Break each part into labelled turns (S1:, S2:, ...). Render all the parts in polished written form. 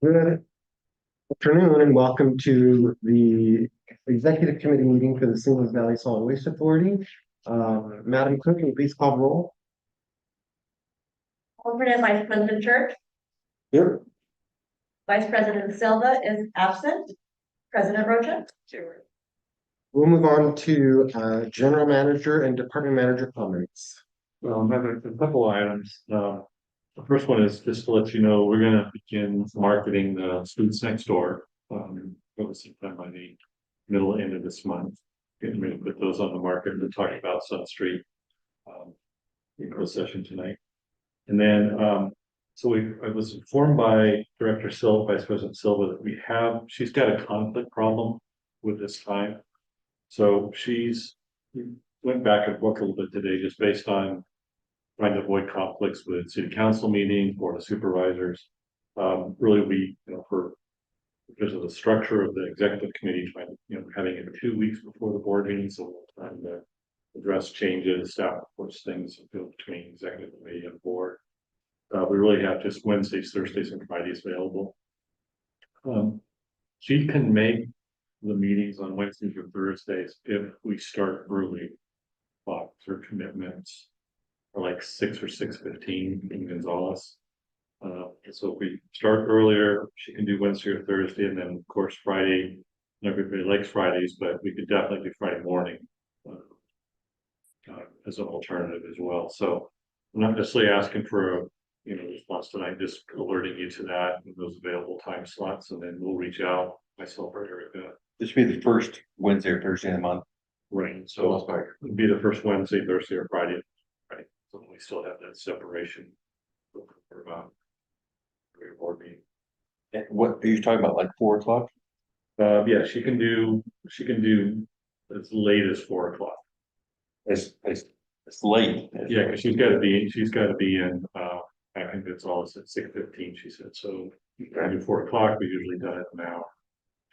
S1: Good afternoon and welcome to the Executive Committee meeting for the Singles Valley Solid Waste Authority. Madam Clerk, can you please call the roll?
S2: Alternate Vice President Church.
S1: Here.
S2: Vice President Silva is absent. President Rocha.
S1: We'll move on to General Manager and Department Manager comments.
S3: Well, I have a couple of items. The first one is just to let you know, we're gonna begin marketing the Foods Next Door. Probably sometime by the middle end of this month. Getting ready to put those on the market and talk about Sun Street. In closed session tonight. And then, I was informed by Director Silva, Vice President Silva, that she's got a conflict problem with this time. So went back and forth a little bit today, just based on trying to avoid conflicts with city council meetings or the supervisors. Really, because of the structure of the executive committee, having it 2 weeks before the board meeting, so we're trying to address changes, staff reports, things between executive committee and board. We really have just Wednesdays, Thursdays, and Fridays available. She can make the meetings on Wednesdays or Thursdays if we start early. Her commitments are like 6 or 6:15 in Gonzales. So if we start earlier, she can do Wednesday or Thursday, and then of course Friday. Everybody likes Fridays, but we could definitely do Friday morning as an alternative as well. So I'm not necessarily asking for a response tonight, just alerting you to that and those available time slots, and then we'll reach out myself or Erica.
S4: This would be the first Wednesday or Thursday of the month.
S3: Right. So it'd be the first Wednesday, Thursday, or Friday. Right. So we still have that separation for your board meeting.
S4: And what are you talking about? Like 4 o'clock?
S3: Yeah, she can do as late as 4 o'clock.
S4: It's late.
S3: Yeah, because she's got to be in. I think it's all at 6:15. She said so. At 4 o'clock, we usually done it now.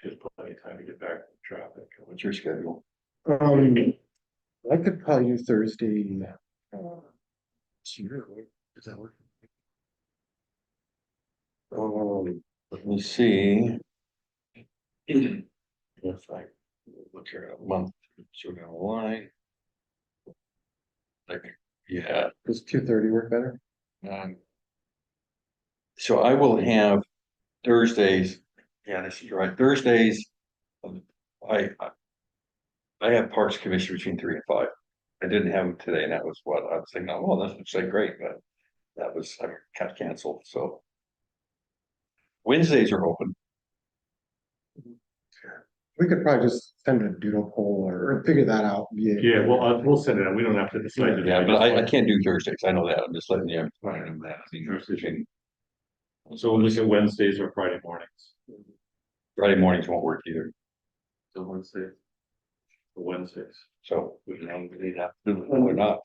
S3: Just plenty of time to get back to traffic.
S4: What's your schedule?
S1: I could probably do Thursday. Does that work?
S4: Let me see. If I look here a month, so down the line. Like, yeah.
S1: Does 2:30 work better?
S4: So I will have Thursdays. Yeah, this is right. Thursdays. I have Parks Commission between 3 and 5. I didn't have them today, and that was what I was thinking. Oh, well, that's like great, but that was I got canceled. So Wednesdays are open.
S1: We could probably just send a doodle poll or figure that out.
S3: Yeah, well, we'll send it out. We don't have to decide.
S4: Yeah, but I can't do Thursdays. I know that. I'm just letting you know that.
S3: So we'll look at Wednesdays or Friday mornings.
S4: Friday mornings won't work either.
S3: So Wednesdays.
S4: So we don't really have to do it. We're not.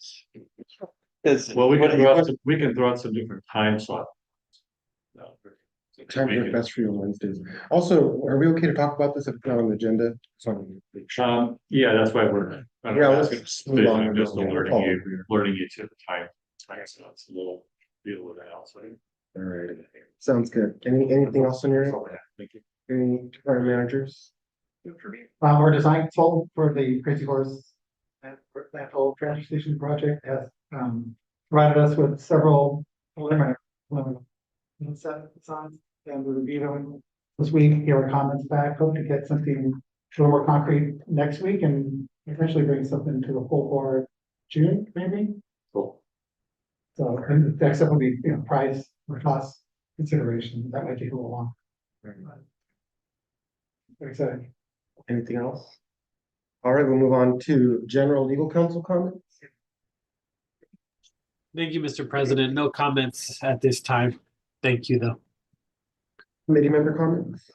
S3: Well, we can throw out some different time slots. No,
S1: Times work best for you on Wednesdays. Also, are we okay to talk about this if it's not on the agenda?
S3: Yeah, that's why we're.
S1: Let's move on.
S3: I'm just alerting you to the time. So it's a little deal with that also.
S1: All right, sounds good. Anything else on your end?
S3: Thank you.
S1: Any department managers?
S5: Our design consultant for the Crazy Horse landfill transfer station project has provided us with several preliminary set designs, and we reviewed them this week. Give our comments back. Hope to get something a little more concrete next week, and eventually bring something to the full board June, maybe.
S3: Cool.
S5: So, and the next step will be price or cost consideration. That might take a little long. Very exciting.
S1: Anything else? All right, we'll move on to general legal counsel comments.
S6: Thank you, Mr. President. No comments at this time. Thank you, though.
S1: Committee member comments?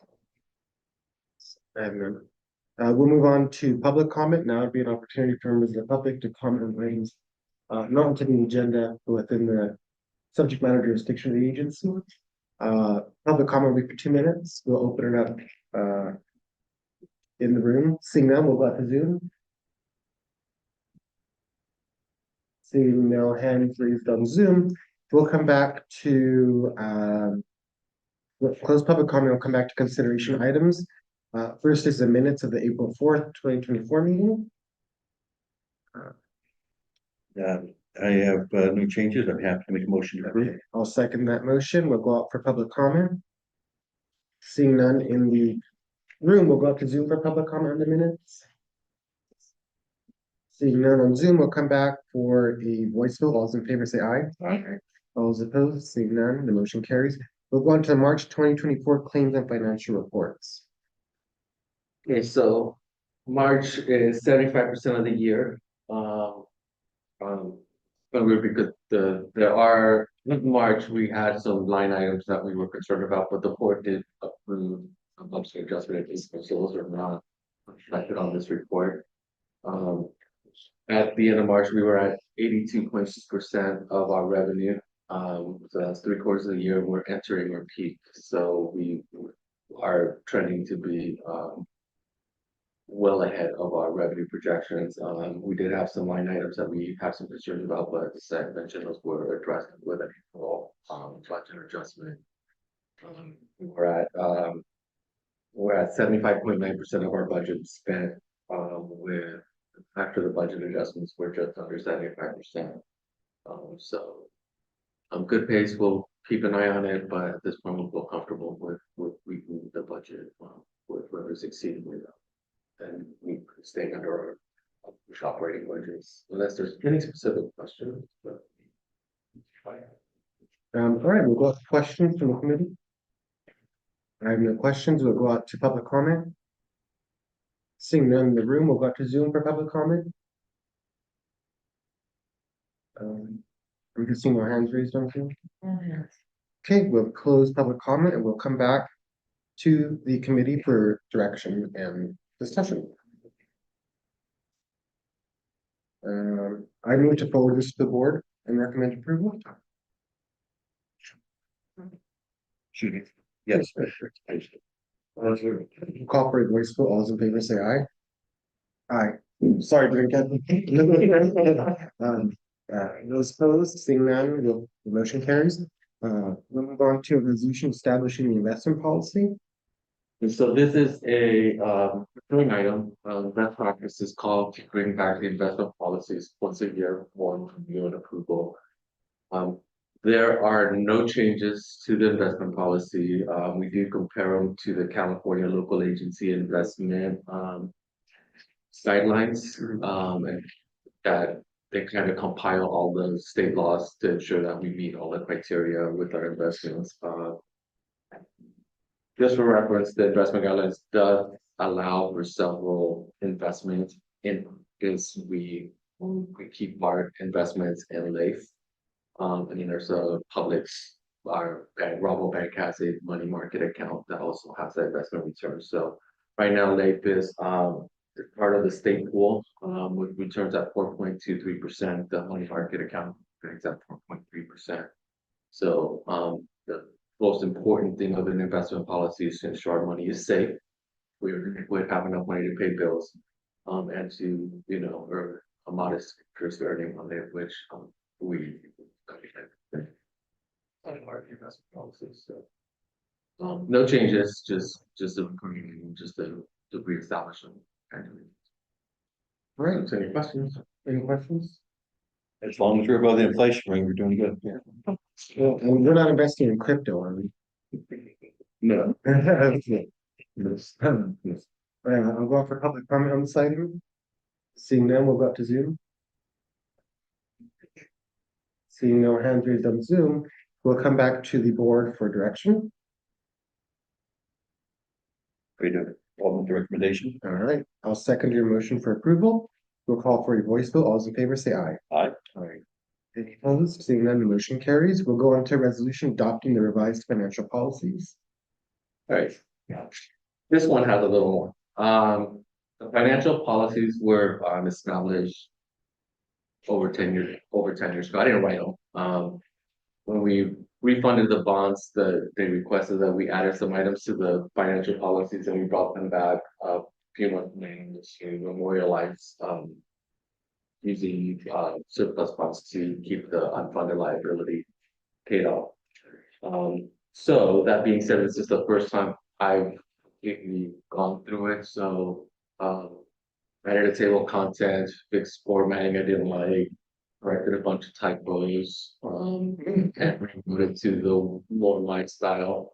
S1: I have none. We'll move on to public comment. Now would be an opportunity for members of the public to comment on items not onto the agenda, but within the subject matter jurisdiction of the agency. Public comment will be for 2 minutes. We'll open it up in the room. Seeing them, we'll let the Zoom. Seeing no hands raised on Zoom, we'll come back to Close public comment, we'll come back to consideration items. First is the minutes of the April 4th, 2024 meeting.
S4: I have no changes. I'm happy to make a motion to approve.
S1: I'll second that motion. We'll go out for public comment. Seeing none in the room, we'll go up to Zoom for public comment on the minutes. Seeing none on Zoom, we'll come back for a voice vote. All those in favor say aye.
S2: Aye.
S1: All those opposed, seeing none, the motion carries. We'll go on to the March 2024 claims and financial reports.
S7: Okay, so March is 75% of the year. But we're because there are, in March, we had some line items that we were concerned about, but the board did approve some upstream adjustment at least, so those are not reflected on this report. At the end of March, we were at 82.6% of our revenue. So that's 3/4 of the year. We're entering our peak, so we are trending to be well ahead of our revenue projections. We did have some line items that we have some concerns about, but as I mentioned, those were addressed with an April budget adjustment. We're at 75.9% of our budget spent, with after the budget adjustments, we're just under 75%. So good pace, we'll keep an eye on it, but at this point, we'll feel comfortable with the budget, with whatever's exceeding it. And we staying under our operating budgets, unless there's any specific questions, but.
S1: All right, we'll go out to questions from the committee. I have no questions. We'll go out to public comment. Seeing none in the room, we'll go out to Zoom for public comment. I'm just seeing our hands raised on Zoom. Okay, we'll close public comment and we'll come back to the committee for direction and discussion. I move to forward this to the board and recommend approval.
S4: Shooting. Yes.
S1: Call for a voice vote. All those in favor say aye. Aye. Sorry, didn't get. Those opposed, seeing none, the motion carries. We'll move on to a resolution establishing the investment policy.
S7: And so this is a recurring item. Best practice is called to bring back the investment policies once a year for review and approval. There are no changes to the investment policy. We do compare them to the California Local Agency Investment guidelines, and that they kind of compile all the state laws to ensure that we meet all the criteria with our investments. Just for reference, the investment guidelines does allow for several investments in this. We keep our investments in LAIF. And there's a Publix, our bank, Rabobank has a money market account that also has an investment return. So right now, LAIF is part of the state pool, with returns at 4.23%. The money market account is at 4.3%. So the most important thing of an investment policy is to ensure our money is safe. We have enough money to pay bills, and to earn a modest interest earning on it, which we our investment policies. So no changes, just a recurring, just to reestablish them.
S1: All right,
S7: So any questions?
S1: any questions?
S4: As long as we're above the inflation rate, we're doing good. Yeah.
S1: Well, and we're not investing in crypto, are we?
S7: No.
S1: Yes. I'll go out for public comment on this item. Seeing none, we'll go up to Zoom. Seeing no hands raised on Zoom, we'll come back to the board for direction.
S4: We do. All the recommendation.
S1: All right, I'll second your motion for approval. We'll call for a voice vote. All those in favor say aye.
S4: Aye.
S1: Aye. Any opposed? Seeing none, the motion carries. We'll go on to resolution adopting the revised financial policies.
S7: All right. This one has a little more. The financial policies were established over 10 years ago. I didn't write them. When we refunded the bonds, they requested that we added some items to the financial policies, and we brought them back a few months later to memorialize using surplus funds to keep the unfunded liability paid off. So that being said, this is the first time I've completely gone through it, so, edited table content, fixed formatting I didn't like, corrected a bunch of typos, and removed it to the more my style.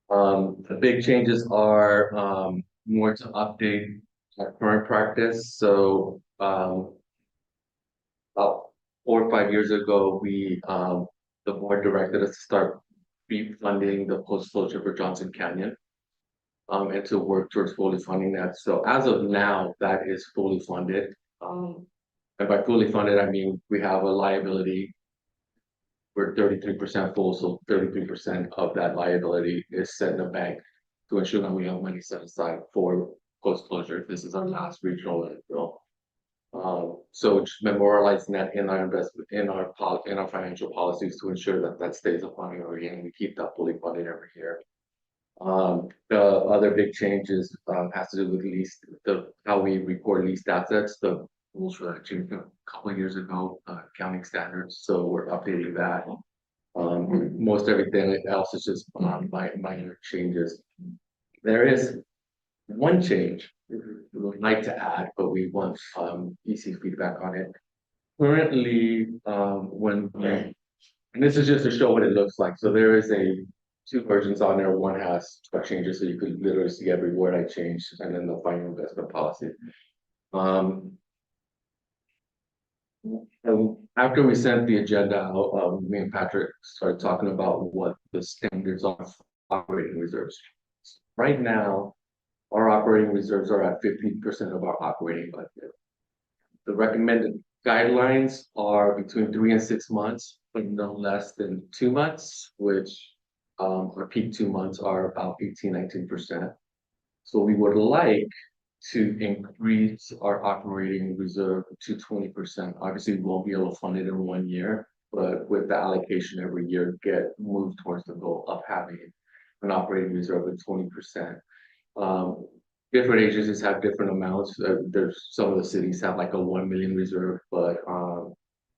S7: The big changes are, more to update our current practice, so, about 4 or 5 years ago, the board directed us to start pre-funding the post-closure for Johnson Canyon. And to work towards fully funding that. So as of now, that is fully funded. And by fully funded, I mean, we have a liability. We're 33% full, so 33% of that liability is set in a bank to ensure that we have money set aside for post-closure. This is our last regional landfill. So just memorializing that in our investment, in our financial policies to ensure that that stays up on every year and we keep that fully funded every year. The other big changes, has to do with how we record leased assets, the rules were changed a couple of years ago, accounting standards, so we're updating that. Most everything else is just, minor changes. There is one change we would like to add, but we want, EC feedback on it. Currently, and this is just to show what it looks like, so there is two versions on there. One has truck changes, so you could literally see every word I changed, and then the final investment policy. And after we sent the agenda out, me and Patrick started talking about what the standards are for operating reserves. Right now, our operating reserves are at 15% of our operating budget. The recommended guidelines are between 3 and 6 months, but no less than 2 months, which our peak 2 months are about 18–19%. So we would like to increase our operating reserve to 20%. Obviously, we won't be able to fund it in 1 year, but with the allocation every year, get moved towards the goal of having an operating reserve of 20%. Different agencies have different amounts. There's some of the cities have like a 1 million reserve, but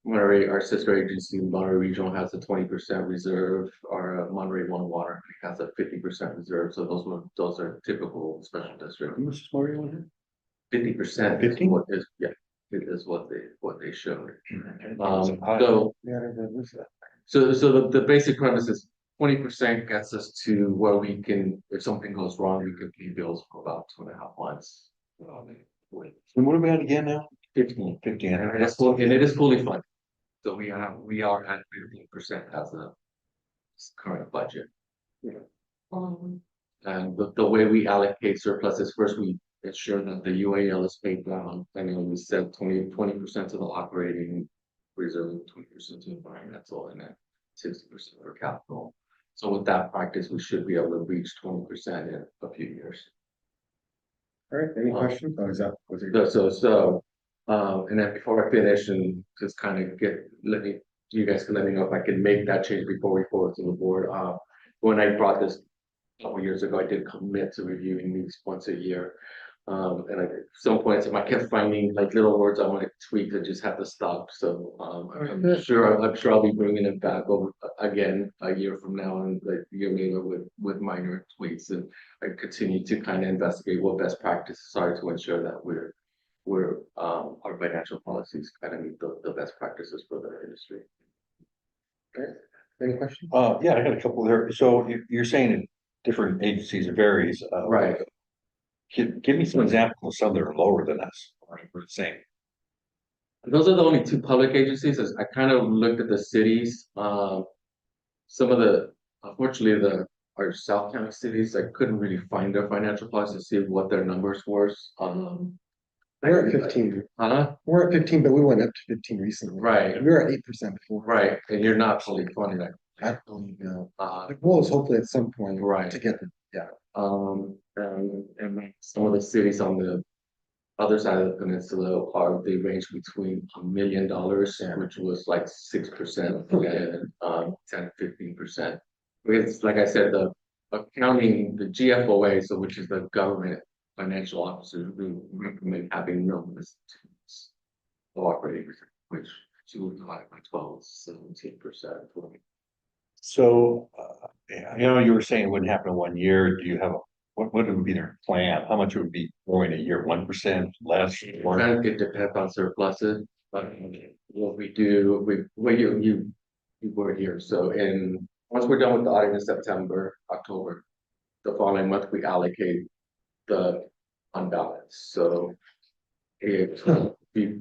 S7: Monterey, our sister agency, Monterey Regional, has a 20% reserve. Our Monterey One Water has a 50% reserve. So those are typical special district.
S4: How much is Monterey One here?
S7: 50%.
S4: 50?
S7: It is what they showed.
S4: So,
S7: So the basic premise is 20% gets us to where we can, if something goes wrong, we can pay bills for about 2.5 months.
S4: and what are we at again now?
S7: 15.
S4: 15.
S7: And it is fully funded. So we are at 15% as a current budget. And the way we allocate surpluses, first we ensure that the UAL is paid down, and then we set 20% to the operating reserve, 20% to environmental, and then 60% for capital. So with that practice, we should be able to reach 20% in a few years.
S1: All right, any questions? Oh, is that, was it?
S7: And then before I finish and just kind of you guys can let me know if I can make that change before we forward to the board. When I brought this a couple years ago, I did commit to reviewing these once a year. And at some points, I kept finding like little words I want to tweak and just have to stop. So I'm sure I'll be bringing it back over again a year from now, and like year later with minor tweaks, and I continue to kind of investigate what best practices are to ensure that our financial policies kind of meet the best practices for the industry.
S1: Any questions?
S4: Yeah, I got a couple there. So you're saying in different agencies it varies.
S7: Right.
S4: Give me some examples of some that are lower than us, or the same.
S7: Those are the only two public agencies. As I kind of looked at the cities. Unfortunately, our South County cities, I couldn't really find their financial policies to see what their numbers were.
S1: We're at 15.
S7: Huh?
S1: We're at 15, but we went up to 15 recently.
S7: Right.
S1: We were at 8% before.
S7: Right, and you're not fully funded.
S1: I believe now.
S7: Uh,
S1: The goal is hopefully at some point.
S7: Right.
S1: To get the, yeah.
S7: And some of the cities on the other side of the peninsula they range between $1 million, which was like 6%, and 10–15%. Because like I said, the accounting, the GFOA, so which is the government financial officers, we recommend having no less operating reserve, which she would divide by 12–17%.
S4: So, you were saying it wouldn't happen in 1 year. Do you have what would be their plan? How much would be growing a year? 1%, less, more?
S7: It depends on surpluses, but what we do, you were here, so once we're done with the audit in September, October, the following month, we allocate the unbalance, so if we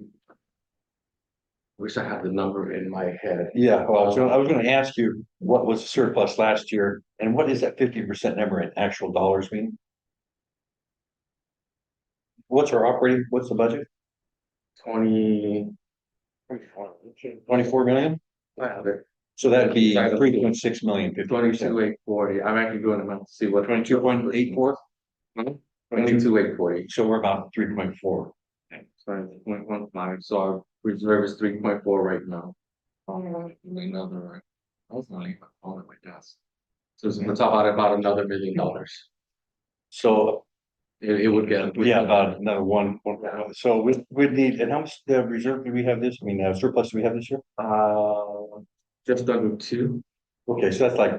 S7: wish I had the number in my head.
S4: Yeah, well, so I was gonna ask you, what was the surplus last year, and what is that 50% number in actual dollars mean? What's the budget?
S7: 20.
S4: 24 million? So that'd be 3.6 million, 50%.
S7: 22,840, I'm actually doing them to see what.
S4: 22.84?
S7: 22,840.
S4: So we're about 3.4.
S7: Sorry, 0.15, so our reserve is 3.4 right now. Another, I was not even on my desk. So it's about another $1 million.
S4: So,
S7: It would get.
S4: yeah, about another so we'd need, and how much the reserve do we have this, I mean, surplus do we have this year?
S7: Just under 2.
S4: Okay, so that's like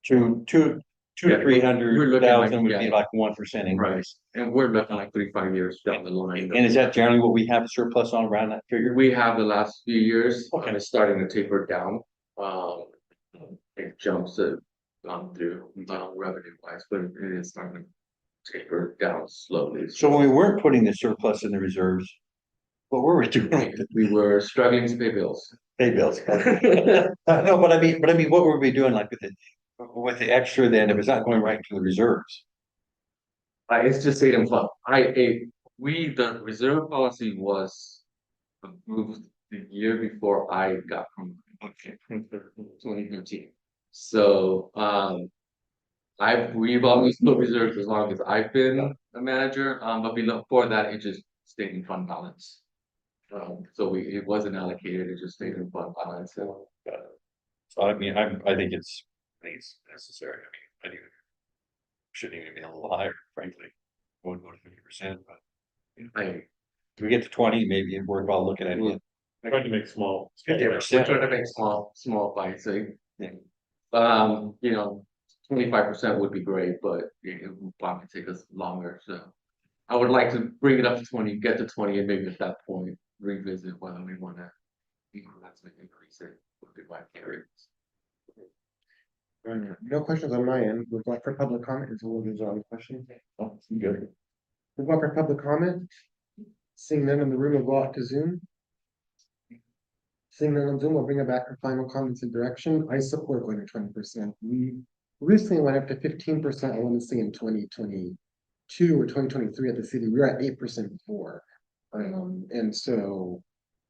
S4: two to
S7: Yeah,
S4: three
S7: we're
S4: hundred
S7: looking like-
S4: thousand would be
S7: yeah.
S4: like 1% increase.
S7: And we're looking like 3-5 years down the line.
S4: And is that generally what we have surplus on around that figure?
S7: We have the last few years,
S4: Okay.
S7: and it's starting to taper down. It jumps through, not revenue wise, but it is starting to taper down slowly.
S4: So when we weren't putting the surplus in the reserves, what were we doing with it?
S7: We were struggling to pay bills.
S4: Pay bills. No, but I mean, what were we doing like with the extra then, if it's not going right into the reserves?
S7: It's just state and fund. The reserve policy was approved the year before I got from 2013. So, we've always put reserves as long as I've been a manager, but before that, it just stayed in fund balance. So it wasn't allocated, it just stayed in fund balance. So,
S4: So I mean, I think it's necessary. I think shouldn't even be a little higher, frankly. I wouldn't go to 50%, but if we get to 20, maybe it's worthwhile looking at it.
S3: Trying to make small.
S7: we're trying to make small bites, so, you know, 25% would be great, but it would probably take us longer, so. I would like to bring it up to 20, get to 20, and maybe at that point revisit whether we wanna increase it with the white areas.
S1: No questions on my end. We'll go out for public comment until we'll lose all the questions.
S4: Oh, good.
S1: We'll go out for public comment. Seeing none in the room, we'll go out to Zoom. Seeing none on Zoom, we'll bring it back for final comments and direction. I support going to 20%. We recently went up to 15%, I want to say in 2022 or 2023 at the city. We were at 8% before. And so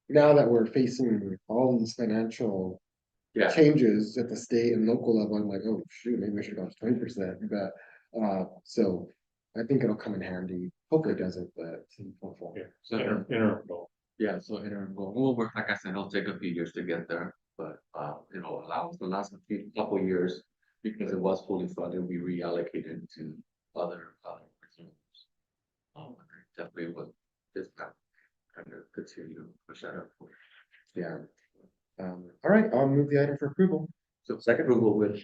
S1: now that we're facing all these financial
S7: Yeah,
S1: changes at the state and local level, I'm like, oh shoot, maybe we should go to 20%. But so I think it'll come in handy. Hopefully it doesn't, but hopeful.
S3: Yeah.
S7: so,
S3: Interim goal.
S7: yeah, so interim goal, we'll work, like I said, it'll take a few years to get there, but, it'll allow us the last couple of years, because it was fully funded, we reallocated to other reserves. Definitely with this kind of continue to push that up.
S1: Yeah. All right, I'll move the item for approval.
S7: So second approval with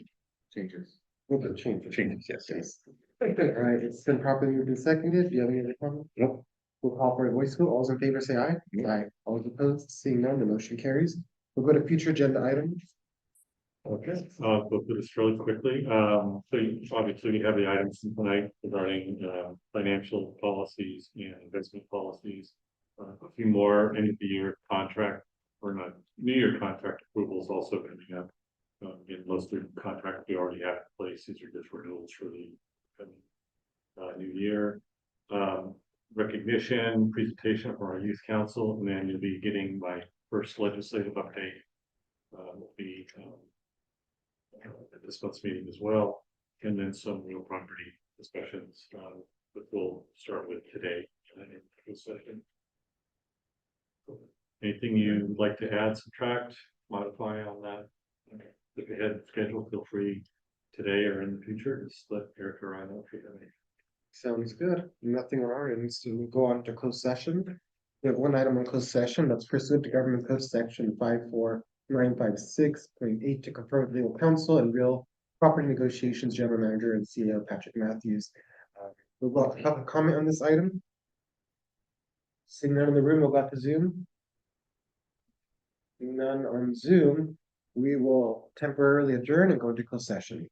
S7: changes.
S1: With the change.
S4: Changes, yes.
S1: All right, it's been properly moved and seconded. Do you have any other comments?
S4: Nope.
S1: We'll call for a voice vote. All those in favor say aye. Aye. All those opposed, seeing none, the motion carries. We'll go to future agenda items.
S3: Okay, go through this really quickly. Obviously we have the items tonight regarding financial policies and investment policies. A few more end of the year contract or not new year contract approvals also coming up. In most of the contracts we already have in place, these are just renewals for the new year. Recognition presentation for our youth council, and then you'll be getting my first legislative update. Will be at this month's meeting as well, and then some real property discussions that we'll start with today in the session. Anything you'd like to add, subtract, modify on that? If you had schedule, feel free today or in the future. Just let Eric or I know if you have any.
S1: Sounds good. Nothing on our end, so we'll go on to closed session. We have one item on closed session that's pursuant to government code section 54 956.8 to confirm with legal counsel and real property negotiations general manager and CEO Patrick Matthews. We'll go to public comment on this item. Seeing none in the room, we'll go to Zoom. Seeing none on Zoom, we will temporarily adjourn and go into closed session.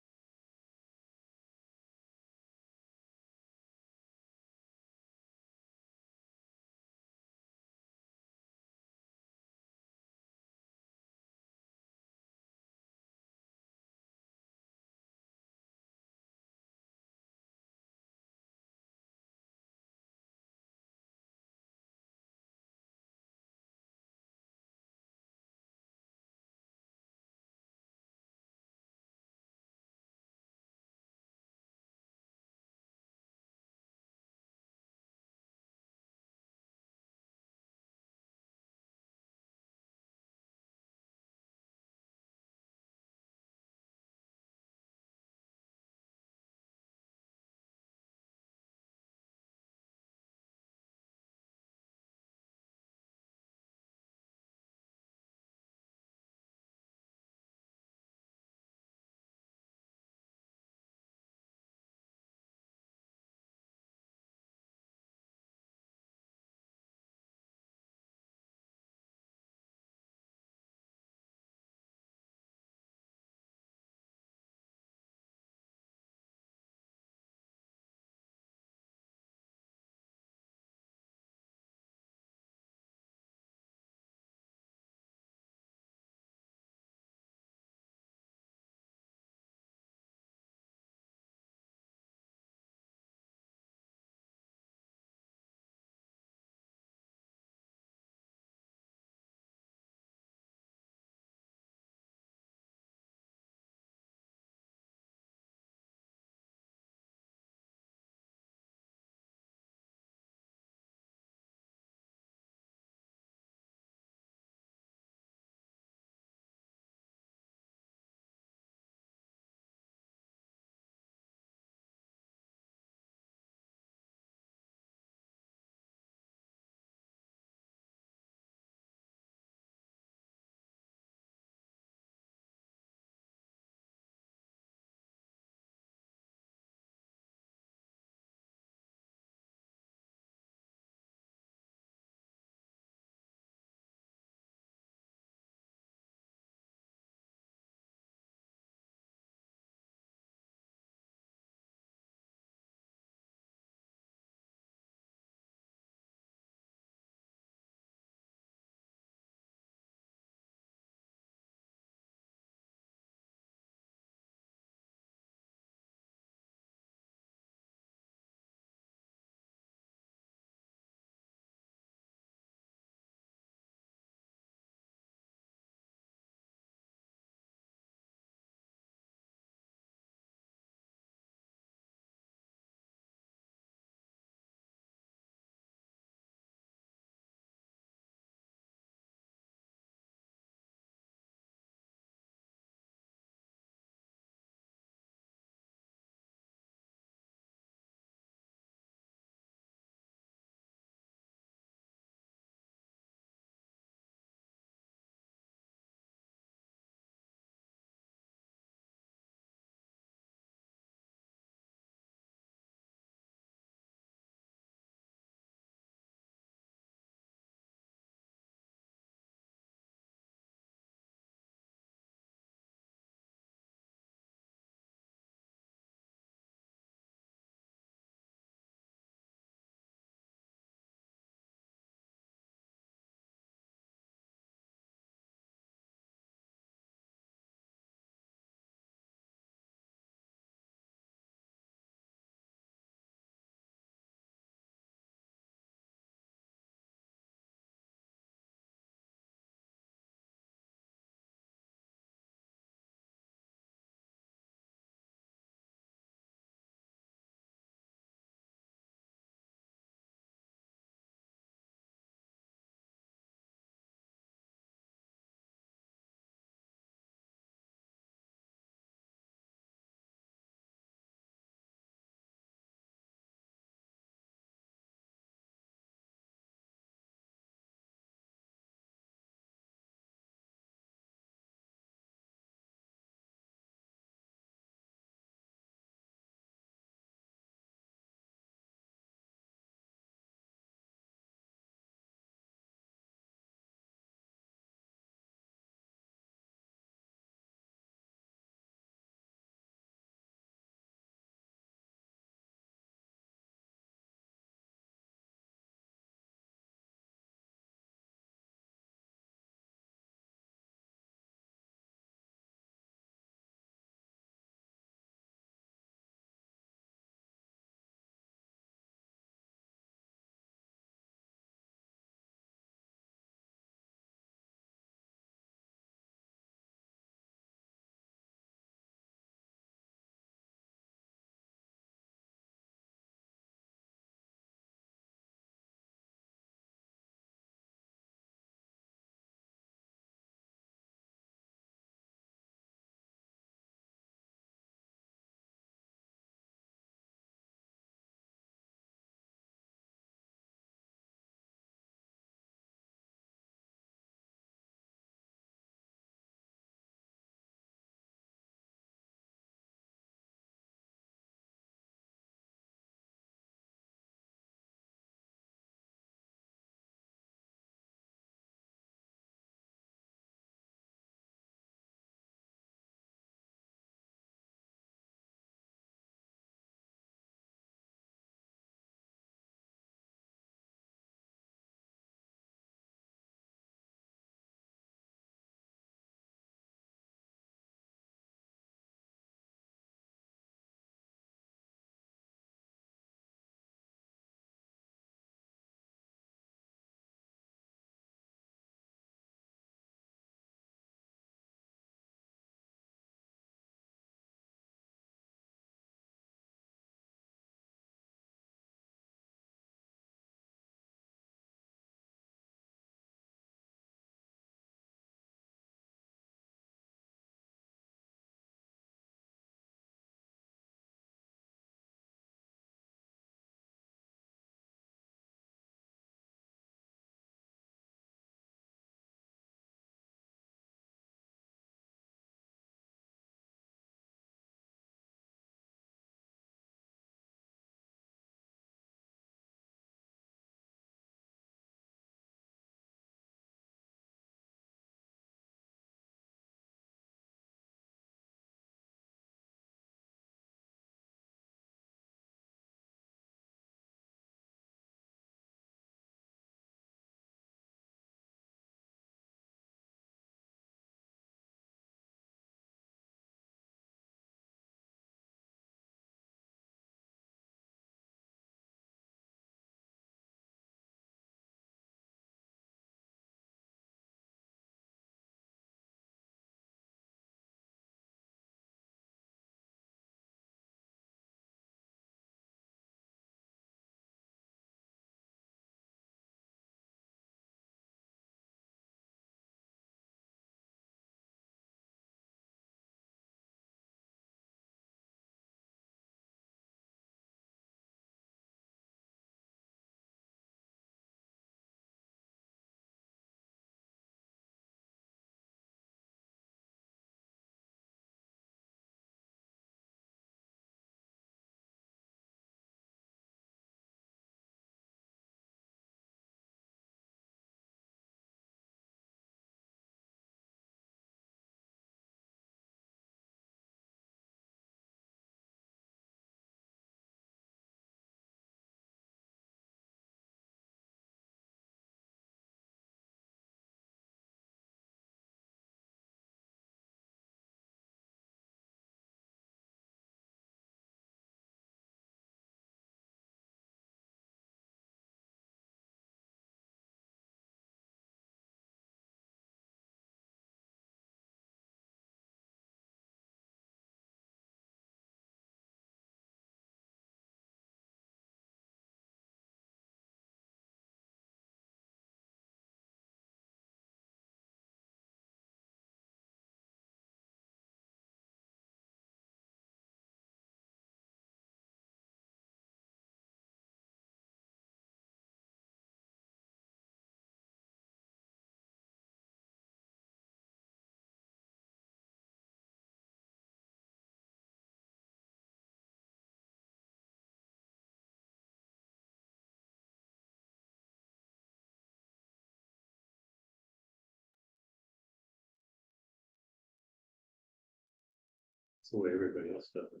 S3: That's the way everybody else does it.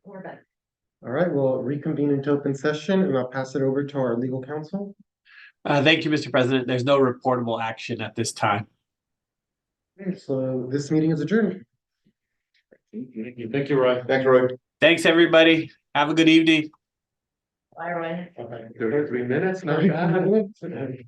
S2: We're back.
S1: All right, we'll reconvene into open session and I'll pass it over to our legal counsel.
S6: Thank you, Mr. President. There's no reportable action at this time.
S1: Okay, so this meeting is adjourned.
S3: Thank you, Roy.
S1: Thanks, Roy.
S6: Thanks, everybody. Have a good evening.
S2: Bye, Roy.
S7: 33 minutes, not bad.